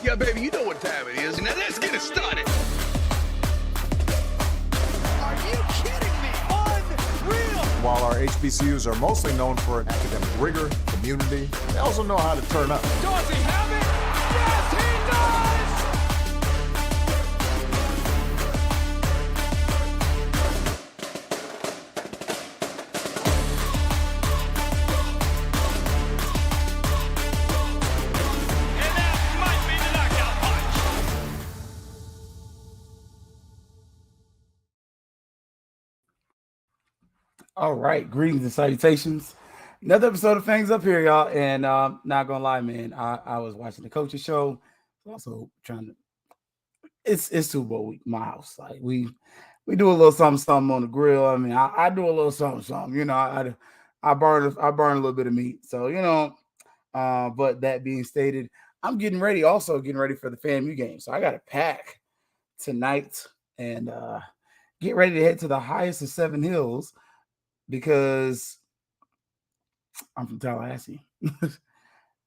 Yeah, baby, you know what time it is. Now let's get it started. Are you kidding me? Unreal! While our HBCUs are mostly known for academic rigor, community, they also know how to turn up. Does he have it? Yes, he does! And that might be the knockout punch. All right, greetings and salutations. Another episode of Fangs up here, y'all. And not gonna lie, man, I was watching the coaches show. Also trying to. It's Super Bowl week, my house. Like we do a little something on the grill. I mean, I do a little something. You know, I burn a little bit of meat. So you know, but that being stated, I'm getting ready. Also getting ready for the FAMU game. So I got to pack tonight and get ready to head to the highest of 7 hills. Because I'm from Tallahassee.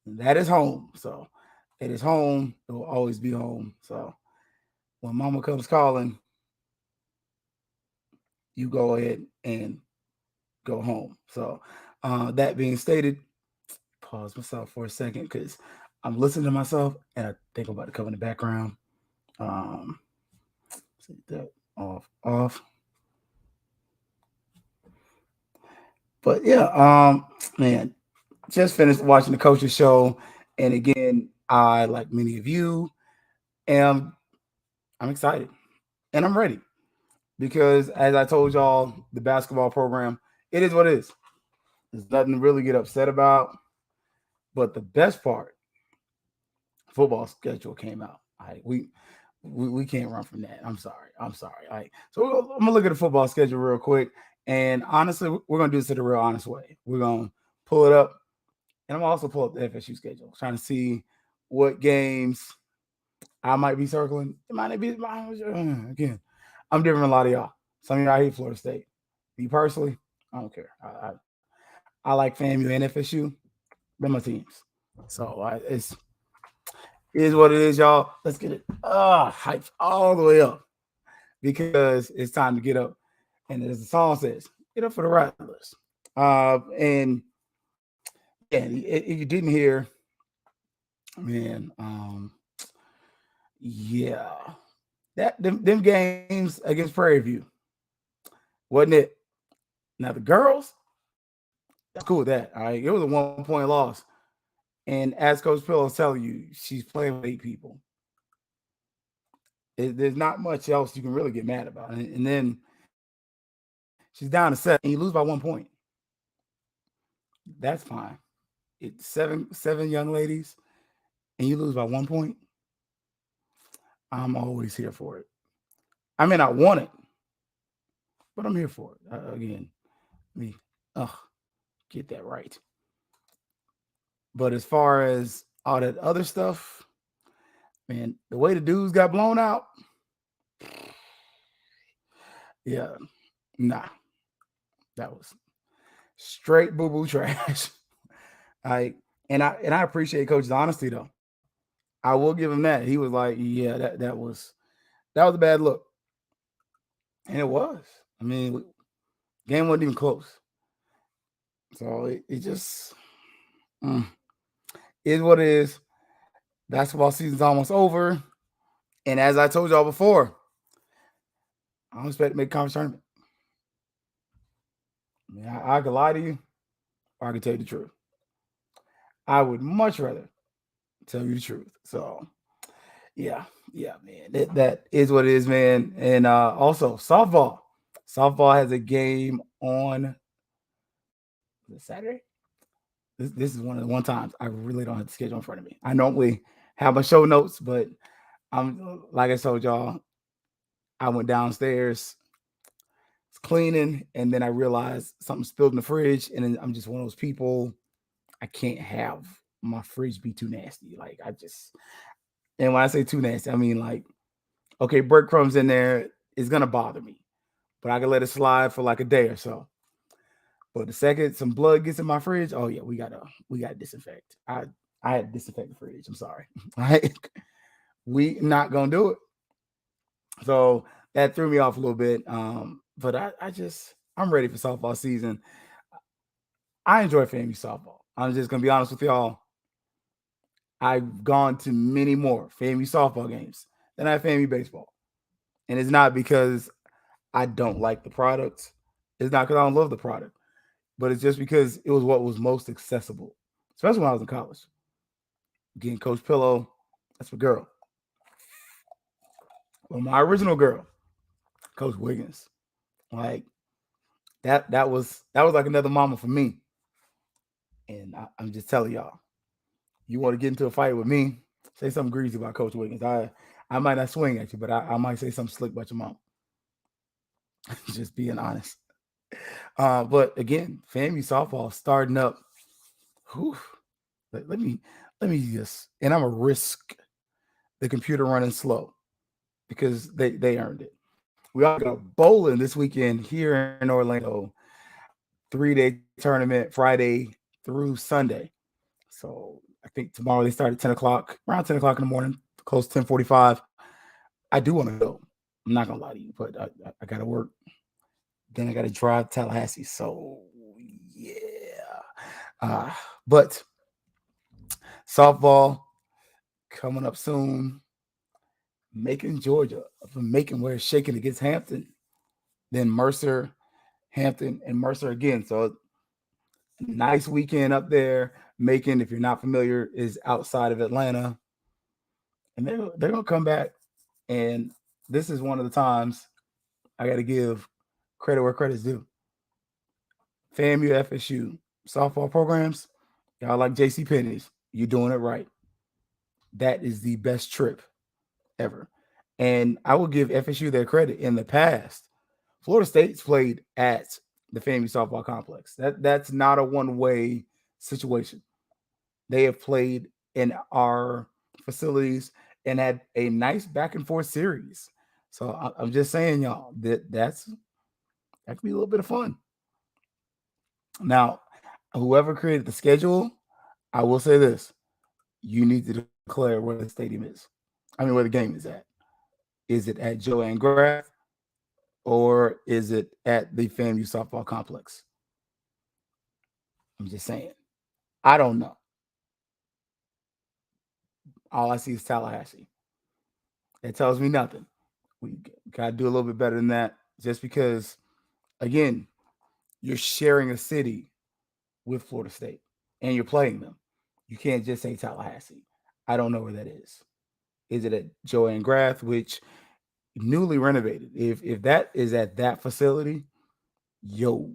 That is home. So it is home. It will always be home. So when mama comes calling, you go ahead and go home. So that being stated, pause myself for a second because I'm listening to myself and I think I'm about to come in the background. See that off. But yeah, man, just finished watching the coaches show. And again, I, like many of you, I'm excited and I'm ready because as I told y'all, the basketball program, it is what it is. There's nothing to really get upset about. But the best part, football schedule came out. We can't run from that. I'm sorry. So I'm gonna look at the football schedule real quick. And honestly, we're going to do this in a real honest way. We're going to pull it up. And I'm also pull up the FSU schedule, trying to see what games I might be circling. It might not be. Again, I'm different than a lot of y'all. Some of y'all hate Florida State. Me personally, I don't care. I like FAMU and FSU. They're my teams. So it is what it is, y'all. Let's get it hyped all the way up because it's time to get up. And as the song says, get up for the Rattlers. And yeah, if you didn't hear, man, yeah, them games against Prairie View, wasn't it? Now the girls, that's cool with that. All right, it was a 1-point loss, and as Coach Pillow's telling you, she's playing with 8 people. There's not much else you can really get mad about, and then. She's down to 7, and you lose by 1 point. That's fine. It's seven young ladies, and you lose by 1 point. I'm always here for it. I mean, I want it, but I'm here for it. Again, get that right. But as far as all that other stuff, man, the way the dudes got blown out, yeah, nah. That was straight boo-boo trash. And I appreciate Coach's honesty though. I will give him that. He was like, yeah, that was a bad look. And it was. I mean, game wasn't even close. So it just is what it is. Basketball season's almost over. And as I told y'all before, I don't expect to make a conference tournament. I mean, I could lie to you, or I could tell you the truth. I would much rather tell you the truth. So, yeah, man. That is what it is, man. And also, softball. Softball has a game on Saturday. This is one of the one times I really don't have the schedule in front of me. I normally have my show notes, but I'm like I told y'all, I went downstairs cleaning, and then I realized something spilled in the fridge, and then I'm just one of those people. I can't have my fridge be too nasty. Like and when I say too nasty, I mean like, okay, breadcrumbs in there is gonna bother me, but I can let it slide for like a day or so. But the second some blood gets in my fridge, oh yeah, we gotta disinfect. I had to disinfect the fridge. I'm sorry. All right. We not gonna do it. So that threw me off a little bit. But I'm ready for softball season. I enjoy FAMU softball. I'm just gonna be honest with y'all. I've gone to many more FAMU softball games than I have FAMU baseball. And it's not because I don't like the product. It's not because I don't love the product, but it's just because it was what was most accessible, especially when I was in college. Again, Coach Pillow, that's my girl. Well, my original girl, Coach Wiggins, like that was like another mama for me. And I'm just telling y'all, you want to get into a fight with me, say something greasy about Coach Wiggins. I might not swing at you, but I might say something slick about your mom. Just being honest. But again, FAMU softball starting up. Whew, let me just, and I'm gonna risk the computer running slow because they earned it. We all got bowling this weekend here in Orlando. 3-day tournament, Friday through Sunday. So I think tomorrow they start at 10 o'clock, around 10 o'clock in the morning, close to 10:45. I do want to go. I'm not gonna lie to you, but I gotta work. Then I gotta drive to Tallahassee. So yeah. But softball coming up soon. Macon, Georgia. From Macon, where it's shaking against Hampton. Then Mercer, Hampton, and Mercer again. So nice weekend up there. Macon, if you're not familiar, is outside of Atlanta. And they're gonna come back. And this is one of the times I gotta give credit where credit's due. FAMU, FSU, softball programs, y'all like JC Penney's. You're doing it right. That is the best trip ever. And I will give FSU their credit. In the past, Florida State's played at the FAMU softball complex. That's not a one-way situation. They have played in our facilities and had a nice back and forth series. So I'm just saying, y'all, that could be a little bit of fun. Now, whoever created the schedule, I will say this: you need to declare where the stadium is. I mean, where the game is at. Is it at Joanne Graff or is it at the FAMU softball complex? I'm just saying. I don't know. All I see is Tallahassee. That tells me nothing. We got to do a little bit better than that just because, again, you're sharing a city with Florida State and you're playing them. You can't just say Tallahassee. I don't know where that is. Is it at Joanne Graff, which newly renovated? If that is at that facility, yo,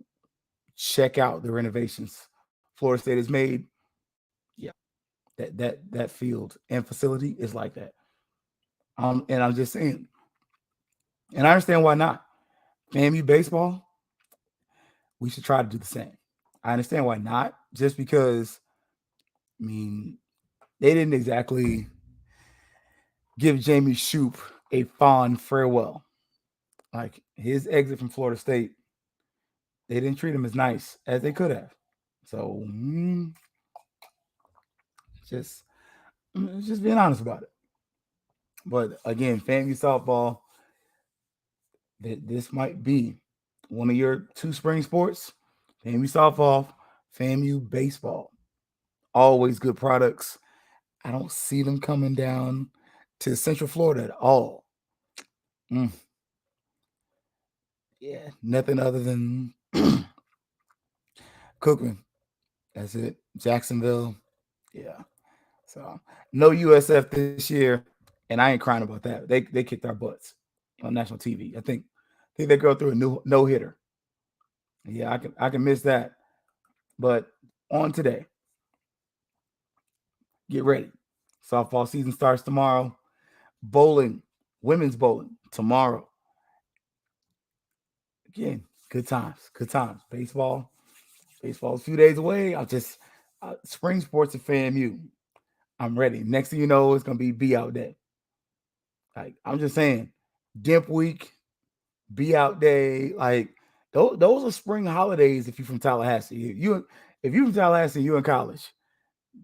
check out the renovations Florida State has made. Yeah, that field and facility is like that. And I'm just saying, and I understand why not. FAMU baseball, we should try to do the same. I understand why not, just because, I mean, they didn't exactly give Jamie Shoup a fond farewell. Like his exit from Florida State, they didn't treat him as nice as they could have. So just being honest about it. But again, FAMU softball, this might be one of your two spring sports. FAMU softball, FAMU baseball. Always good products. I don't see them coming down to Central Florida at all. Yeah, nothing other than Cookman. That's it. Jacksonville. Yeah. So no USF this year, and I ain't crying about that. They kicked our butts on national TV. I think they go through a new no-hitter. Yeah, I can miss that. But on today, get ready. Softball season starts tomorrow. Bowling, women's bowling tomorrow. Again, good times. Baseball's a few days away. Spring sports at FAMU. I'm ready. Next thing you know, it's gonna be out day. Like I'm just saying, Dimp Week, be out day. Like those are spring holidays. If you're from Tallahassee, if you're from Tallahassee, you're in college.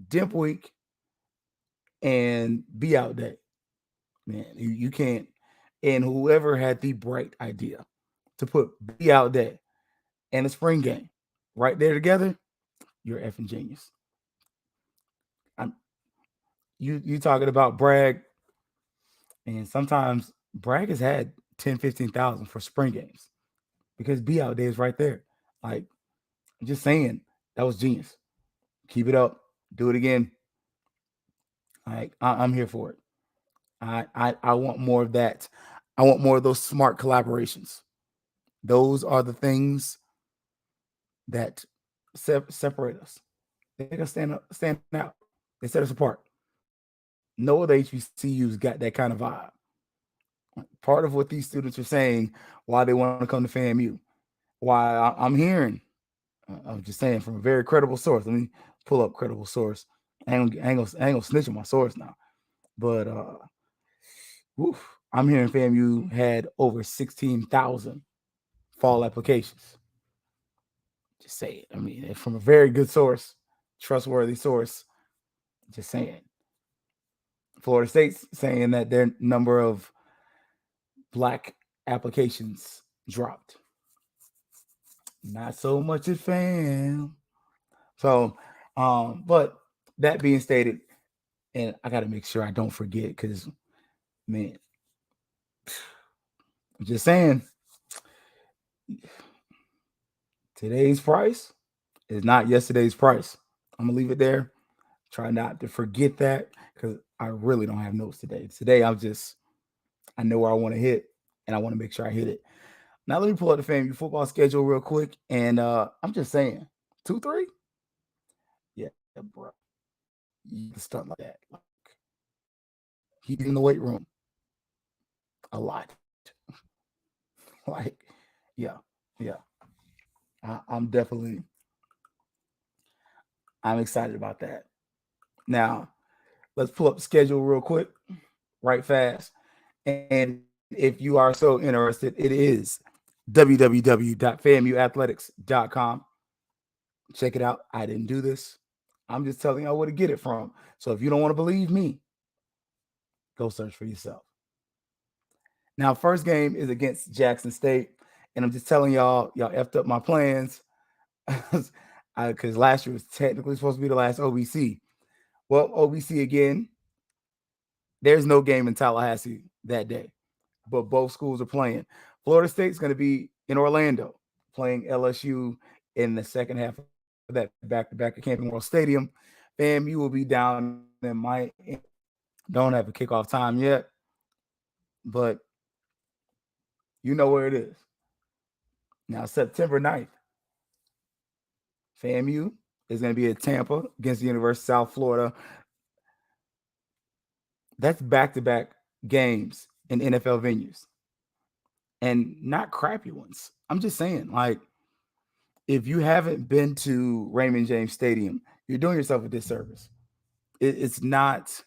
Dimp Week and be out day. Man, you can't. And whoever had the bright idea to put B out there and a spring game right there together, you're effing genius. I'm you talking about Bragg, and sometimes Bragg has had 10, 15,000 for spring games because B out there is right there. Like, I'm just saying, that was genius. Keep it up. Do it again. Like, I'm here for it. I want more of that. I want more of those smart collaborations. Those are the things that separate us. They make us stand out. They set us apart. No other HBCUs got that kind of vibe. Part of what these students are saying why they want to come to FAMU, why I'm hearing, I'm just saying from a very credible source. Let me pull up credible source. I ain't gonna snitch on my source now, but I'm hearing FAMU had over 16,000 fall applications. Just say it. I mean, from a very good source, trustworthy source. Just saying. Florida State's saying that their number of black applications dropped. Not so much at FAM. So, but that being stated, and I got to make sure I don't forget because, man, I'm just saying, today's price is not yesterday's price. I'm going to leave it there. Try not to forget that because I really don't have notes today. Today, I know where I want to hit, and I want to make sure I hit it. Now, let me pull up the FAMU football schedule real quick, and I'm just saying, 2-3? Yeah, bro. You can stunt like that. Like, he's in the weight room a lot. Like, yeah. I'm excited about that. Now, let's pull up the schedule real quick, right fast. And if you are so interested, it is www.famuathletics.com. Check it out. I didn't do this. I'm just telling y'all where to get it from. So if you don't want to believe me, go search for yourself. Now, first game is against Jackson State. And I'm just telling y'all effed up my plans because last year was technically supposed to be the last OBC. Well, OBC again, there's no game in Tallahassee that day, but both schools are playing. Florida State's going to be in Orlando playing LSU in the second half of that back-to-back at Camping World Stadium. FAMU will be down in Miami. Don't have a kickoff time yet, but you know where it is. Now, September 9th, FAMU is going to be at Tampa against the University of South Florida. That's back-to-back games in NFL venues and not crappy ones. I'm just saying, like, if you haven't been to Raymond James Stadium, you're doing yourself a disservice. It's not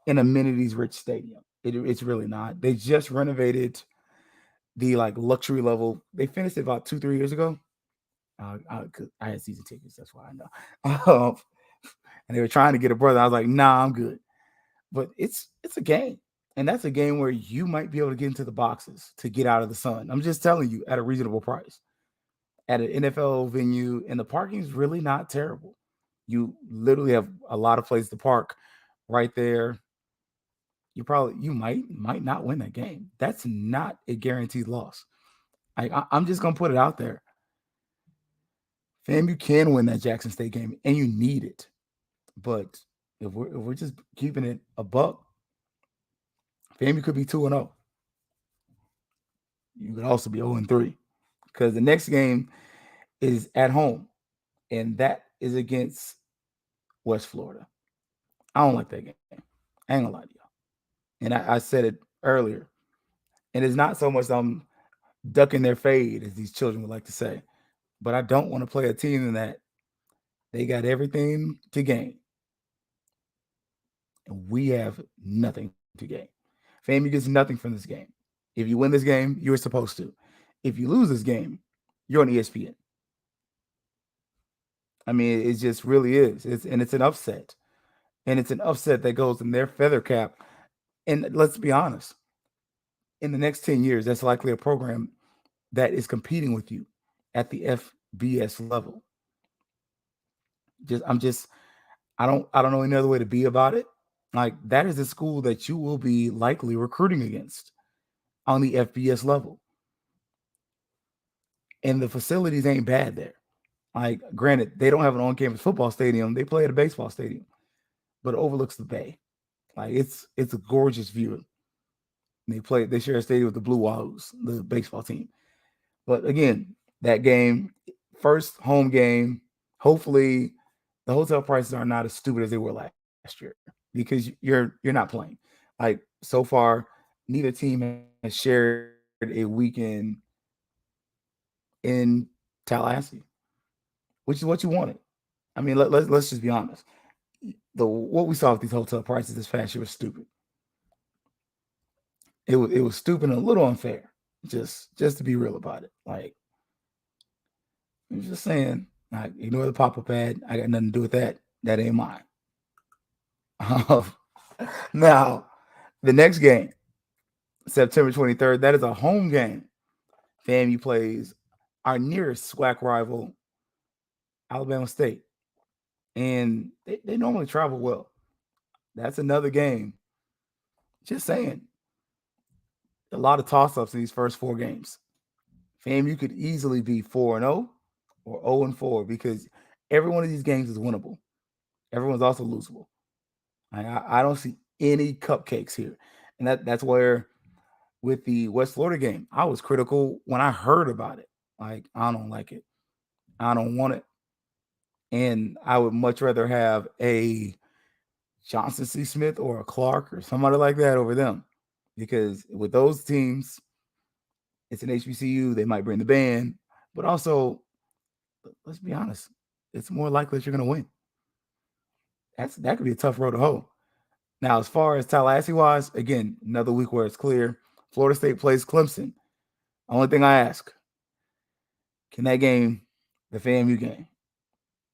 an amenities-rich stadium. It's really not. They just renovated the like luxury level. They finished it about 2-3 years ago. I had season tickets. That's why I know. And they were trying to get a brother. I was like, nah, I'm good. But it's a game. And that's a game where you might be able to get into the boxes to get out of the sun. I'm just telling you, at a reasonable price. At an NFL venue, and the parking is really not terrible. You literally have a lot of places to park right there. You might not win that game. That's not a guaranteed loss. I'm just gonna put it out there. FAMU can win that Jackson State game, and you need it. But if we're just keeping it a buck, FAMU could be 2-0. You could also be 0-3 because the next game is at home, and that is against West Florida. I don't like that game. I ain't gonna lie to y'all. And I said it earlier. And it's not so much I'm ducking their fade, as these children would like to say, but I don't want to play a team in that they got everything to gain. And we have nothing to gain. FAMU gets nothing from this game. If you win this game, you're supposed to. If you lose this game, you're on ESPN. I mean, it just really is. It's an upset. And it's an upset that goes in their feather cap And let's be honest, in the next 10 years, that's likely a program that is competing with you at the FBS level. I don't know any other way to be about it. Like, that is a school that you will be likely recruiting against on the FBS level. And the facilities ain't bad there. Like, granted, they don't have an on-campus football stadium. They play at a baseball stadium, but it overlooks the bay. Like, it's a gorgeous view. And they share a stadium with the Blue Wahoos, the baseball team. But again, that game, first home game, hopefully the hotel prices are not as stupid as they were last year, because you're not playing. Like, so far, neither team has shared a weekend in Tallahassee, which is what you wanted. I mean, let's just be honest. What we saw with these hotel prices this past year was stupid. It was stupid and a little unfair. Just to be real about it. Like, I'm just saying, like, ignore the pop-up ad. I got nothing to do with that. That ain't mine. Now, the next game, September 23rd, that is a home game. FAMU plays our nearest SWAC rival, Alabama State. And they normally travel well. That's another game. Just saying. A lot of toss-ups in these first 4 games. FAMU could easily be 4-0 or 0-4, because every one of these games is winnable. Everyone's also losable. I don't see any cupcakes here. And that's where, with the West Florida game, I was critical when I heard about it. Like, I don't like it. I don't want it. And I would much rather have a Johnson C. Smith or a Clark or somebody like that over them. Because with those teams, it's an HBCU. They might bring the band. But also, let's be honest, it's more likely that you're going to win. That could be a tough road to hoe. Now, as far as Tallahassee-wise, again, another week where it's clear. Florida State plays Clemson. Only thing I ask, can that game, the FAMU game,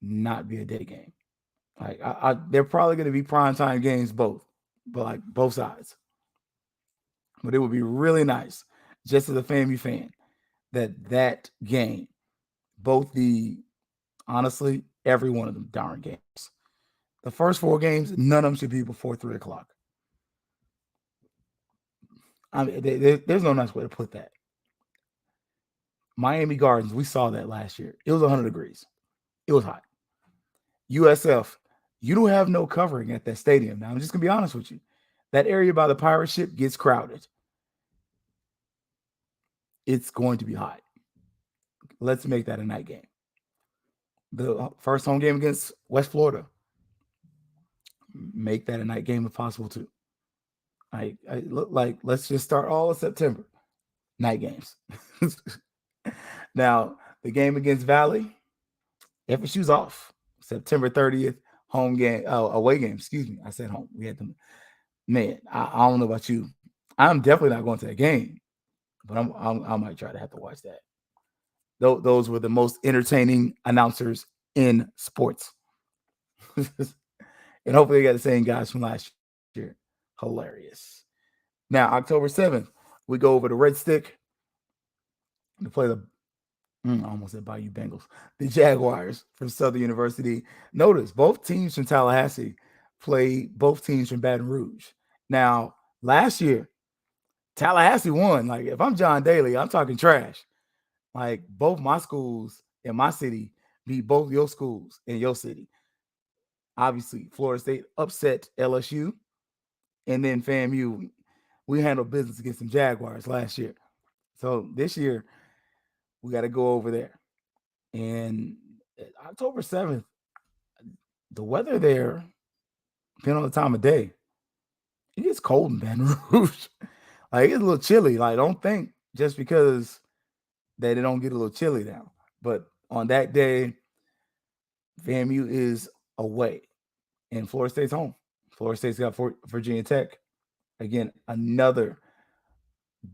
not be a day game? Like, they're probably going to be primetime games both, but like both sides. But it would be really nice, just as a FAMU fan, that game, honestly, every one of them darn games. The first 4 games, none of them should be before 3 o'clock. I mean, there's no nice way to put that. Miami Gardens, we saw that last year. It was 100 degrees. It was hot. USF, you don't have no covering at that stadium. Now, I'm just going to be honest with you. That area by the pirate ship gets crowded. It's going to be hot. Let's make that a night game. The first home game against West Florida, make that a night game if possible too. I look like, let's just start all of September night games. Now, the game against Valley, FSU's off September 30th, home game, away game. Excuse me, I said home. We had them. Man, I don't know about you. I'm definitely not going to that game, but I might try to have to watch that. Those were the most entertaining announcers in sports. And hopefully they got the same guys from last year. Hilarious. Now, October 7th, we go over to Red Stick to play I almost said Bayou Bengals, the Jaguars from Southern University. Notice, both teams from Tallahassee play both teams from Baton Rouge. Now, last year, Tallahassee won. Like, if I'm John Daly, I'm talking trash. Like, both my schools in my city beat both your schools in your city. Obviously, Florida State upset LSU, and then FAMU, we handled business against some Jaguars last year. So this year, we got to go over there. And October 7th, the weather there, depending on the time of day, it gets cold in Baton Rouge. Like, it's a little chilly. Like, don't think just because that it don't get a little chilly now. But on that day, FAMU is away, and Florida State's home. Florida State's got Virginia Tech. Again, another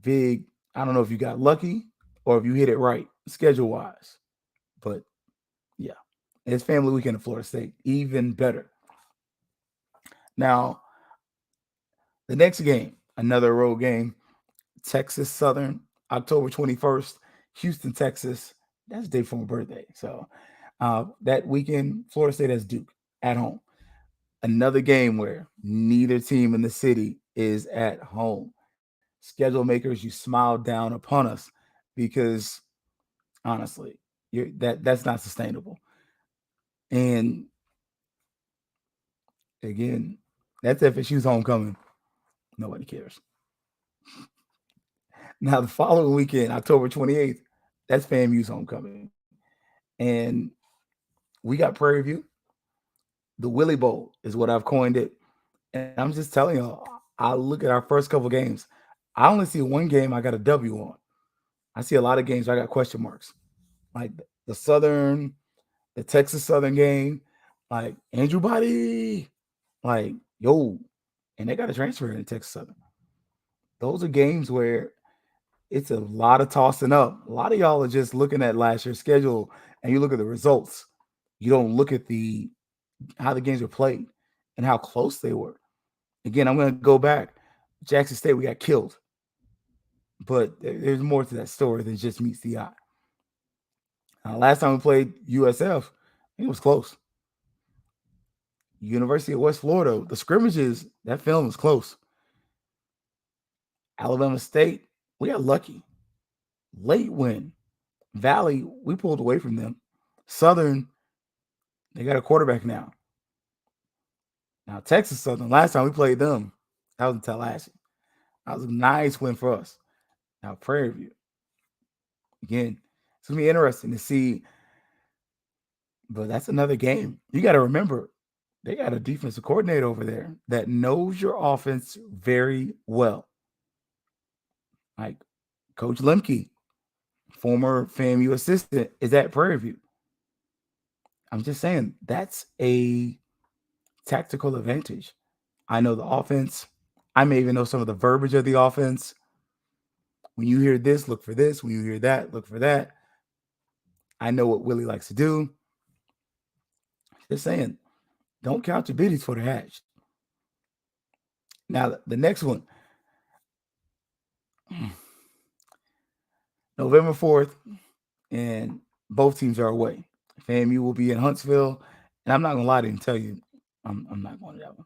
big, I don't know if you got lucky or if you hit it right schedule-wise. But, yeah, it's family weekend at Florida State. Even better. Now, the next game, another road game. Texas Southern, October 21st, Houston, Texas. That's the day for my birthday. So that weekend, Florida State has Duke at home. Another game where neither team in the city is at home. Schedule makers, you smile down upon us because honestly, that's not sustainable. And again, that's FSU's homecoming. Nobody cares. Now the following weekend, October 28th, that's FAMU's homecoming. And we got Prairie View. The Willie Bowl is what I've coined it. And I'm just telling you, I look at our first couple games. I only see one game I got a W on. I see a lot of games I got question marks. Like the Texas Southern game, like Andrew Body, like, yo, and they got a transfer in Texas Southern. Those are games where it's a lot of tossing up. A lot of y'all are just looking at last year's schedule and you look at the results. You don't look at how the games were played and how close they were. Again, I'm going to go back. Jackson State, we got killed. But there's more to that story than just meets the eye. Last time we played USF, it was close. University of West Florida, the scrimmages, that film was close. Alabama State, we got lucky. Late win. Valley, we pulled away from them. Southern, they got a quarterback now. Now, Texas Southern, last time we played them, that was in Tallahassee. That was a nice win for us. Now, Prairie View. Again, it's going to be interesting to see. But that's another game. You got to remember, they got a defensive coordinator over there that knows your offense very well. Like Coach Lemke, former FAMU assistant, is at Prairie View. I'm just saying, that's a tactical advantage. I know the offense. I may even know some of the verbiage of the offense. When you hear this, look for this. When you hear that, look for that. I know what Willie likes to do. Just saying, don't count your biddies for the hatch. Now, the next one, November 4th, and both teams are away. FAMU will be in Huntsville, and I'm not going to lie to you and tell you, I'm not going to that one.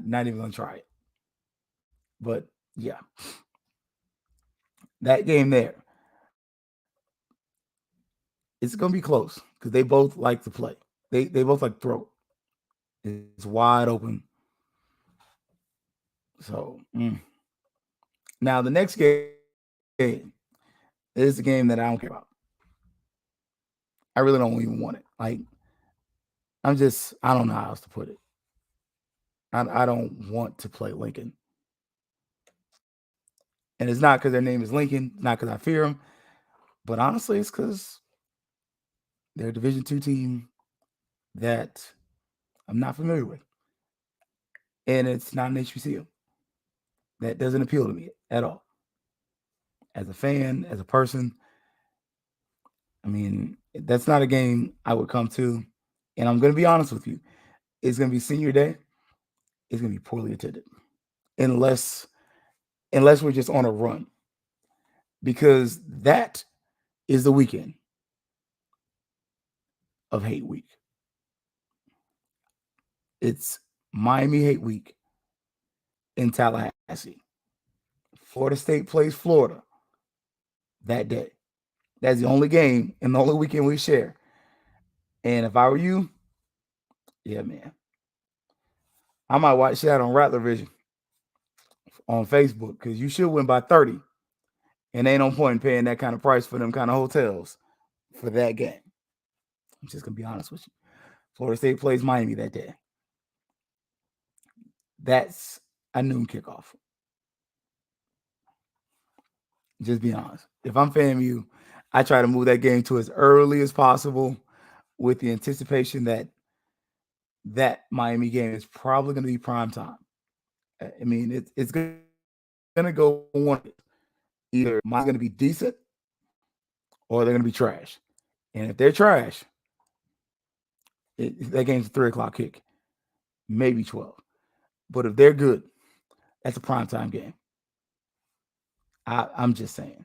Not even going to try it. But, yeah. That game there, it's going to be close because they both like to play. They both like to throw. It's wide open. So, now the next game is the game that I don't care about. I really don't even want it. Like, I don't know how else to put it. I don't want to play Lincoln. And it's not because their name is Lincoln, not because I fear them, but honestly, it's because they're a Division II team that I'm not familiar with. And it's not an HBCU. That doesn't appeal to me at all. As a fan, as a person, I mean, that's not a game I would come to. And I'm going to be honest with you. It's going to be senior day. It's going to be poorly attended. Unless we're just on a run. Because that is the weekend of Hate Week. It's Miami Hate Week in Tallahassee. Florida State plays Florida that day. That's the only game and the only weekend we share. And if I were you, yeah, man, I might watch that on Rattler Vision on Facebook because you should win by 30. And ain't no point in paying that kind of price for them kind of hotels for that game. I'm just going to be honest with you. Florida State plays Miami that day. That's a noon kickoff. Just be honest. If I'm FAMU, I try to move that game to as early as possible with the anticipation that Miami game is probably going to be prime time. I mean, it's going to go one. Either Miami's going to be decent or they're going to be trash. And if they're trash, that game's a 3 o'clock kick, maybe 12. But if they're good, That's a primetime game. I'm just saying.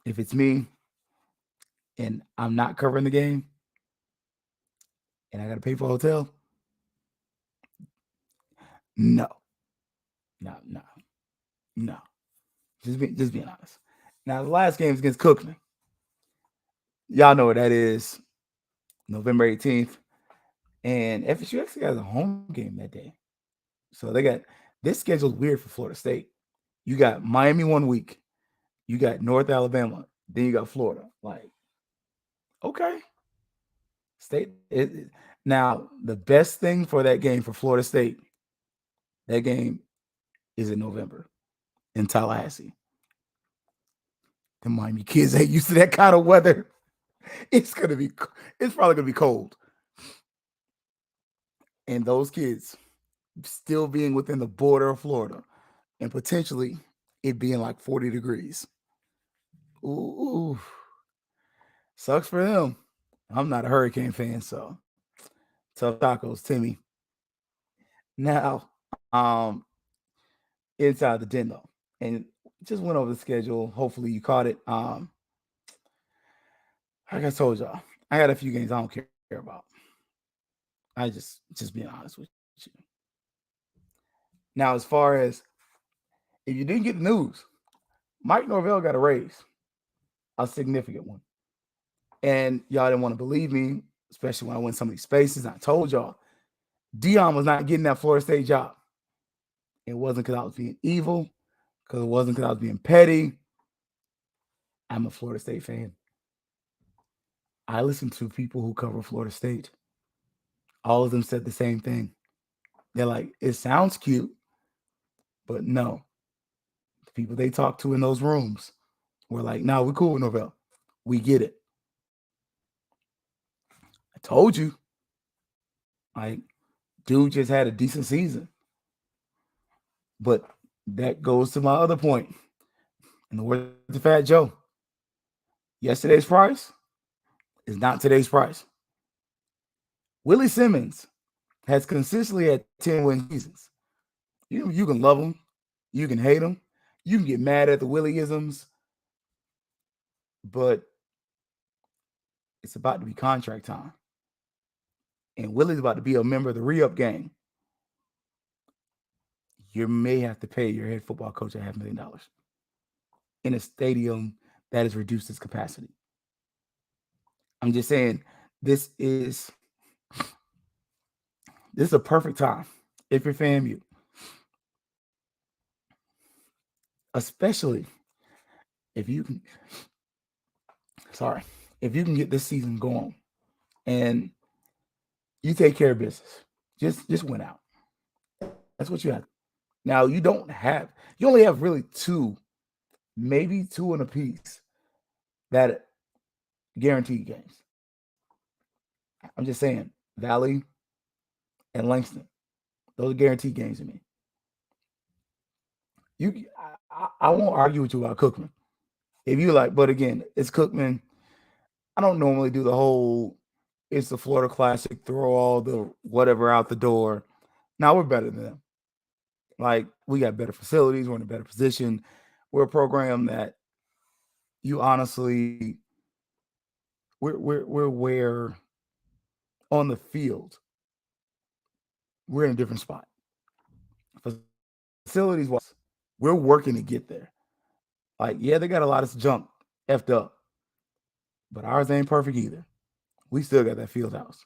If it's me and I'm not covering the game and I got to pay for a hotel, no. No, no, no. Just being honest. Now, the last game is against Cookman. Y'all know what that is. November 18th. And FSU actually has a home game that day. So they got this schedule's weird for Florida State. You got Miami 1 week, you got North Alabama, then you got Florida. Like, okay. Now, the best thing for that game for Florida State, that game is in November in Tallahassee. The Miami kids ain't used to that kind of weather. It's probably gonna be cold. And those kids still being within the border of Florida and potentially it being like 40 degrees. Ooh. Sucks for them. I'm not a Hurricane fan, so tough tacos, Timmy. Now, inside the den though, and just went over the schedule. Hopefully you caught it. Like I told y'all, I got a few games I don't care about. I just being honest with you. Now, as far as if you didn't get the news, Mike Norvell got a raise, a significant one. And y'all didn't want to believe me, especially when I went some of these spaces. I told y'all, Dion was not getting that Florida State job. It wasn't because I was being evil, because it wasn't because I was being petty. I'm a Florida State fan. I listen to people who cover Florida State. All of them said the same thing. They're like, it sounds cute, but no. The people they talked to in those rooms were like, no, we're cool with Norvell. We get it. I told you. Like, dude just had a decent season. But that goes to my other point. In the words of Fat Joe, yesterday's price is not today's price. Willie Simmons has consistently had 10-win seasons. You can love him. You can hate him. You can get mad at the Willie-isms. But it's about to be contract time. And Willie's about to be a member of the re-up gang. You may have to pay your head football coach $500,000 in a stadium that has reduced its capacity. I'm just saying, this is a perfect time if you're FAMU. Especially if you can get this season going and you take care of business. Just win out. That's what you have. Now you only have really maybe two in a piece that guaranteed games. I'm just saying, Valley and Langston. Those are guaranteed games to me. I won't argue with you about Cookman. If you like, but again, it's Cookman. I don't normally do the whole it's the Florida Classic, throw all the whatever out the door. Now we're better than them. Like, we got better facilities, we're in a better position. We're a program that you honestly we're where on the field we're in a different spot. Facilities wise, we're working to get there. Like, yeah, they got a lot of junk effed up, but ours ain't perfect either. We still got that field house.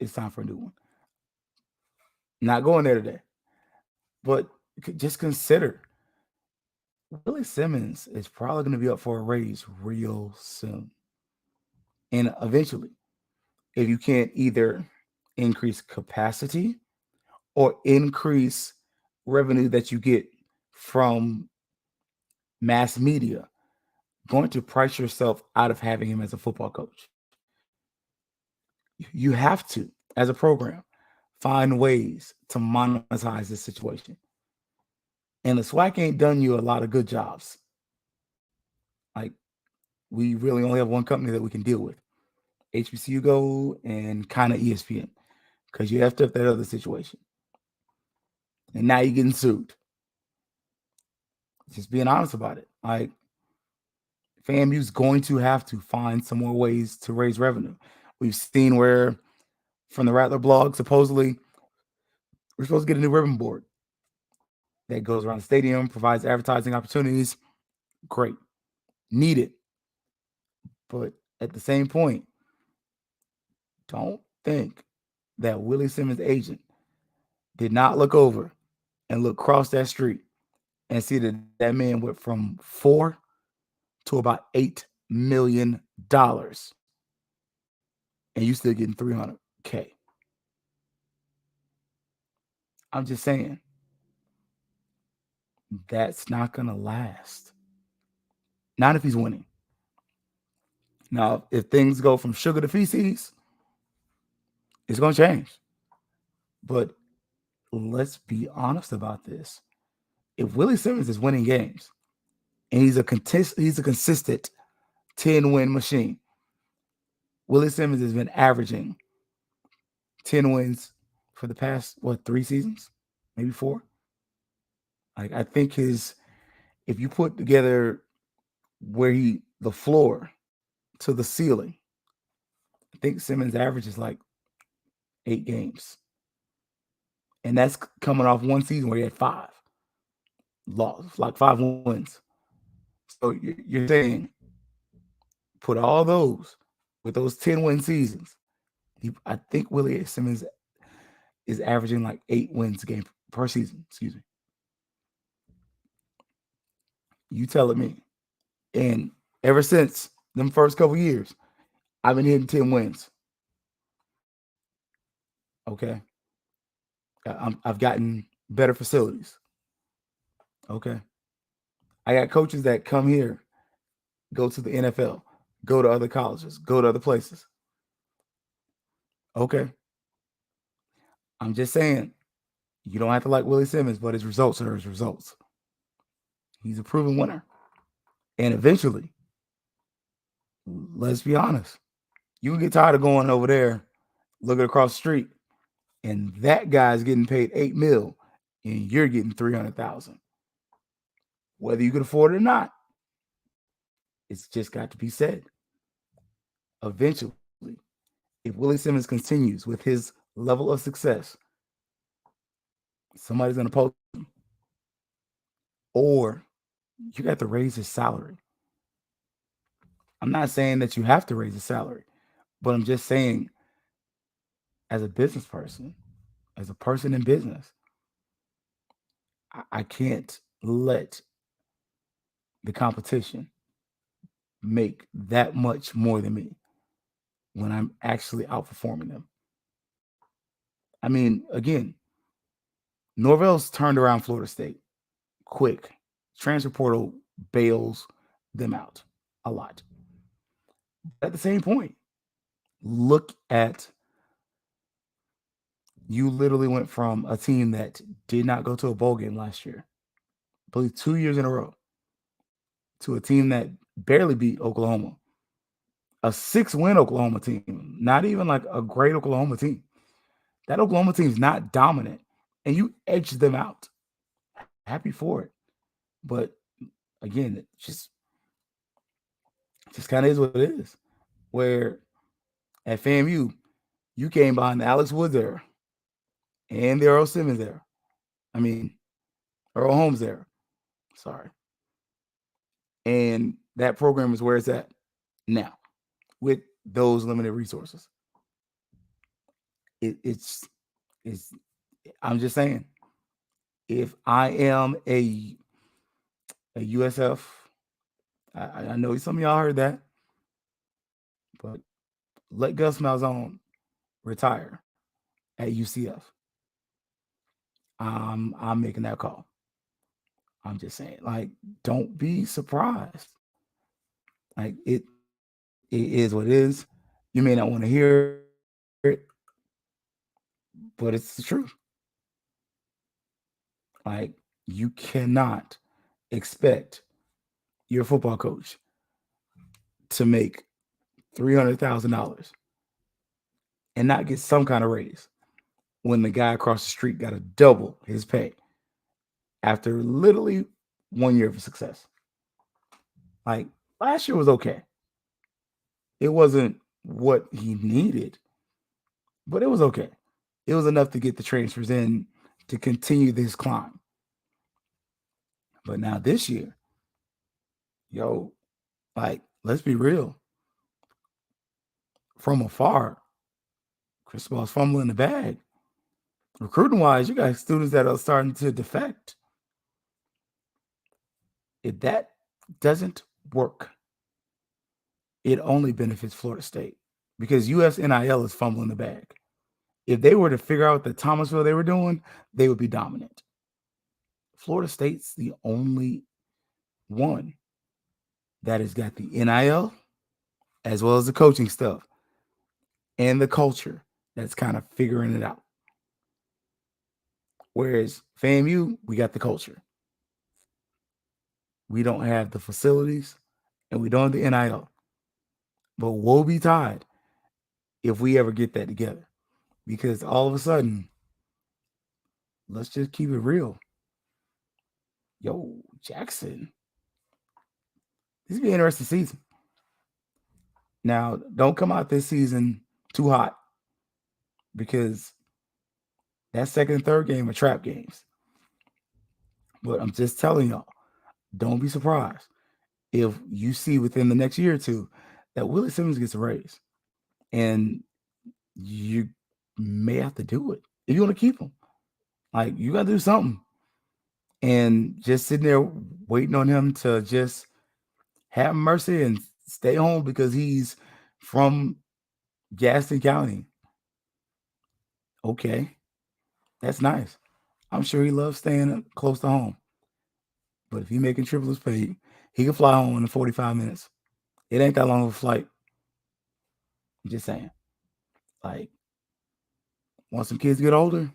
It's time for a new one. Not going there today, but just consider Willie Simmons is probably going to be up for a raise real soon. And eventually, if you can't either increase capacity or increase revenue that you get from mass media, going to price yourself out of having him as a football coach. You have to, as a program, find ways to monetize this situation. And the SWAC ain't done you a lot of good jobs. Like, we really only have one company that we can deal with. HBCU Go and kind of ESPN. Because you have to have that other situation. and now you're getting sued. Just being honest about it. Like, FAMU's going to have to find some more ways to raise revenue. We've seen where, from the Rattler blog, supposedly we're supposed to get a new ribbon board that goes around the stadium, provides advertising opportunities. Great. Need it. But at the same point, don't think that Willie Simmons' agent did not look over and look across that street and see that that man went from $4 to about $8 million, and you still getting $300K. I'm just saying, that's not gonna last. Not if he's winning. Now, if things go from sugar to feces, it's gonna change. But let's be honest about this. If Willie Simmons is winning games and he's a consistent 10-win machine, Willie Simmons has been averaging 10 wins for the past, 3 seasons? Maybe 4? Like, I think if you put together the floor to the ceiling, I think Simmons averages like 8 games. And that's coming off one season where he had 5 losses, like 5 wins. So you're saying put all those with those 10-win seasons. I think Willie Simmons is averaging like 8 wins a game per season. Excuse me. You telling me. And ever since them first couple years, I've been hitting 10 wins. Okay. I've gotten better facilities. Okay. I got coaches that come here, go to the NFL, go to other colleges, go to other places. Okay. I'm just saying, you don't have to like Willie Simmons, but his results are his results. He's a proven winner. And eventually, let's be honest, you can get tired of going over there, looking across the street, and that guy's getting paid $8 million, and you're getting $300,000. Whether you can afford it or not, it's just got to be said. Eventually, if Willie Simmons continues with his level of success, somebody's going to poach him. Or you got to raise his salary. I'm not saying that you have to raise his salary, but I'm just saying, as a business person, as a person in business, I can't let the competition make that much more than me when I'm actually outperforming them. I mean, again, Norvell's turned around Florida State quick. Transfer portal bails them out a lot. At the same point, look at, you literally went from a team that did not go to a bowl game last year, I believe 2 years in a row, to a team that barely beat Oklahoma. A 6-win Oklahoma team, not even like a great Oklahoma team. That Oklahoma team is not dominant, and you edged them out. Happy for it. But again, it just kind of is what it is. Where at FAMU, you came behind the Alex Woods era and the Earl Simmons era. I mean, Earl Holmes era. Sorry. And that program is where it's at now with those limited resources. It's I'm just saying, if I am a USF, I know some of y'all heard that, but let Gus Malzahn retire at UCF. I'm making that call. I'm just saying, like, don't be surprised. Like, it is what it is. You may not want to hear it, but it's the truth. Like, you cannot expect your football coach to make $300,000 and not get some kind of raise when the guy across the street got to double his pay after literally 1 year of success. Like last year was okay. It wasn't what he needed, but it was okay. It was enough to get the transfers in to continue this climb. But now this year, yo, like, let's be real. From afar, Cristobal's fumbling the bag. Recruiting wise, you got students that are starting to defect. If that doesn't work, it only benefits Florida State because US NIL is fumbling the bag. If they were to figure out the Thomasville they were doing, they would be dominant. Florida State's the only one that has got the NIL as well as the coaching stuff and the culture that's kind of figuring it out. Whereas FAMU, we got the culture. We don't have the facilities and we don't have the NIL. But woe betide if we ever get that together. Because all of a sudden, let's just keep it real. Yo, Jackson. This will be an interesting season. Now, don't come out this season too hot because that second and third game are trap games. But I'm just telling y'all, don't be surprised if you see within the next year or two that Willie Simmons gets a raise. And you may have to do it if you want to keep him. Like, you got to do something. And just sitting there waiting on him to just have mercy and stay home because he's from Gaston County. Okay, that's nice. I'm sure he loves staying close to home. But if he's making triple his pay, he can fly home in 45 minutes. It ain't that long of a flight. I'm just saying. Like, once some kids get older,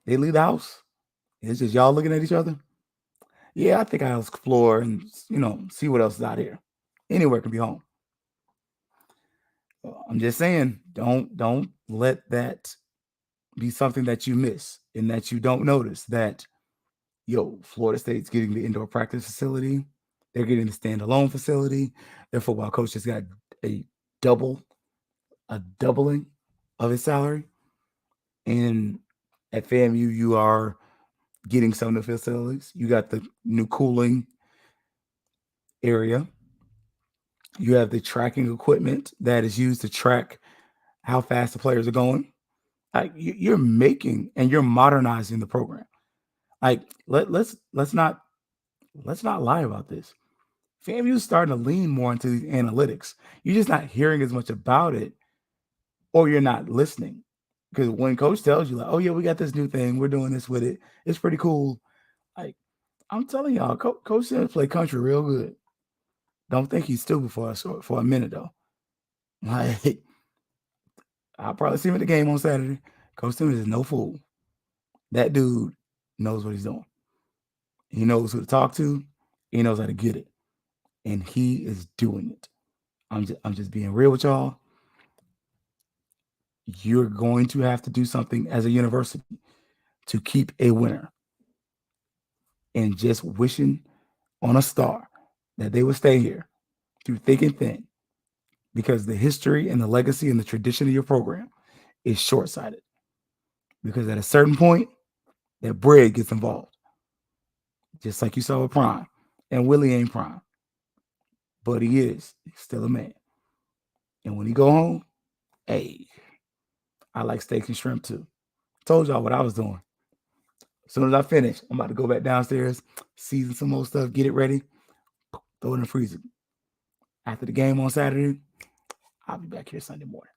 they leave the house. It's just y'all looking at each other. Yeah, I think I'll explore and, see what else is out here. Anywhere can be home. I'm just saying, don't let that be something that you miss and that you don't notice that, Florida State's getting the indoor practice facility. They're getting the standalone facility. Their football coach has got a doubling of his salary. And at FAMU, you are getting some of the facilities. You got the new cooling area. You have the tracking equipment that is used to track how fast the players are going. Like, you're making and you're modernizing the program. Like, let's not lie about this. FAMU is starting to lean more into these analytics. You're just not hearing as much about it, or you're not listening. Because when coach tells you, like, oh yeah, we got this new thing, we're doing this with it, it's pretty cool. Like, I'm telling y'all, Coach Simmons play country real good. Don't think he's stupid for us for a minute though. Like, I'll probably see him at the game on Saturday. Coach Simmons is no fool. That dude knows what he's doing. He knows who to talk to. He knows how to get it, and he is doing it. I'm just being real with y'all. You're going to have to do something as a university to keep a winner, and just wishing on a star that they would stay here through thick and thin, because the history and the legacy and the tradition of your program is short-sighted. Because at a certain point, that bread gets involved. Just like you saw with Prime. And Willie ain't Prime. But he is. He's still a man. And when he go home, hey, I like steak and shrimp too. Told y'all what I was doing. As soon as I finish, I'm about to go back downstairs, season some more stuff, get it ready, throw it in the freezer. After the game on Saturday, I'll be back here Sunday morning,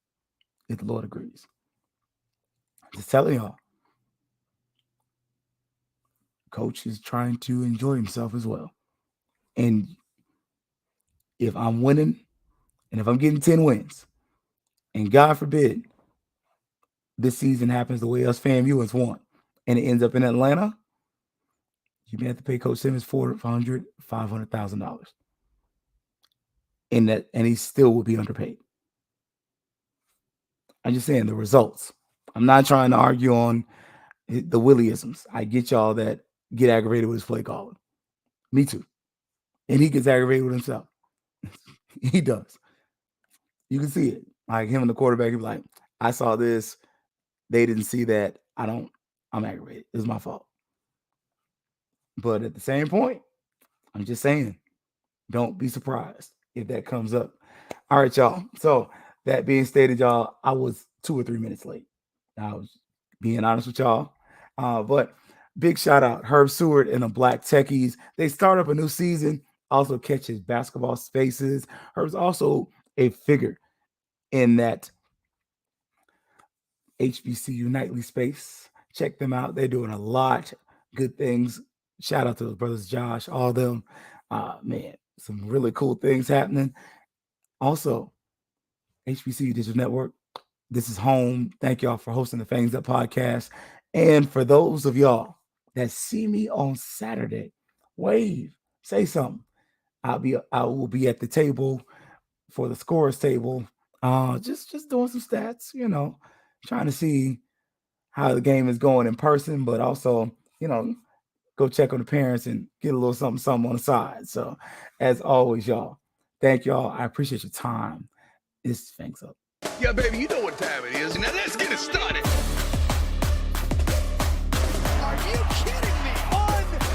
if the Lord agrees. Just telling y'all, Coach is trying to enjoy himself as well. And if I'm winning, and if I'm getting 10 wins, and God forbid this season happens the way us FAMU has won, and it ends up in Atlanta, you may have to pay Coach Simmons $500,000. And he still will be underpaid. I'm just saying the results I'm not trying to argue on the Willieisms. I get y'all that get aggravated with his play calling. Me too. And he gets aggravated with himself. He does. You can see it. Like him and the quarterback, he be like, I saw this. They didn't see that. I'm aggravated. It's my fault. But at the same point, I'm just saying, don't be surprised if that comes up. All right, y'all. So that being stated, y'all, I was 2 or 3 minutes late. I was being honest with y'all. But big shout out, Herb Seward and the Black Techies. They start up a new season, also catches basketball spaces. Herb's also a figure in that HBCU nightly space. Check them out. They're doing a lot good things. Shout out to those brothers, Josh, all of them. Man, some really cool things happening. Also, HBCU Digital Network. This is home. Thank y'all for hosting the Fangs Up podcast. And for those of y'all that see me on Saturday, wave, say something. I will be at the table for the scorers table. Just doing some stats, trying to see how the game is going in person, but also, go check on the parents and get a little something on the side. So as always, y'all, thank y'all. I appreciate your time. This is Fangs Up. Yeah, baby, you know what time it is. Now let's get it started.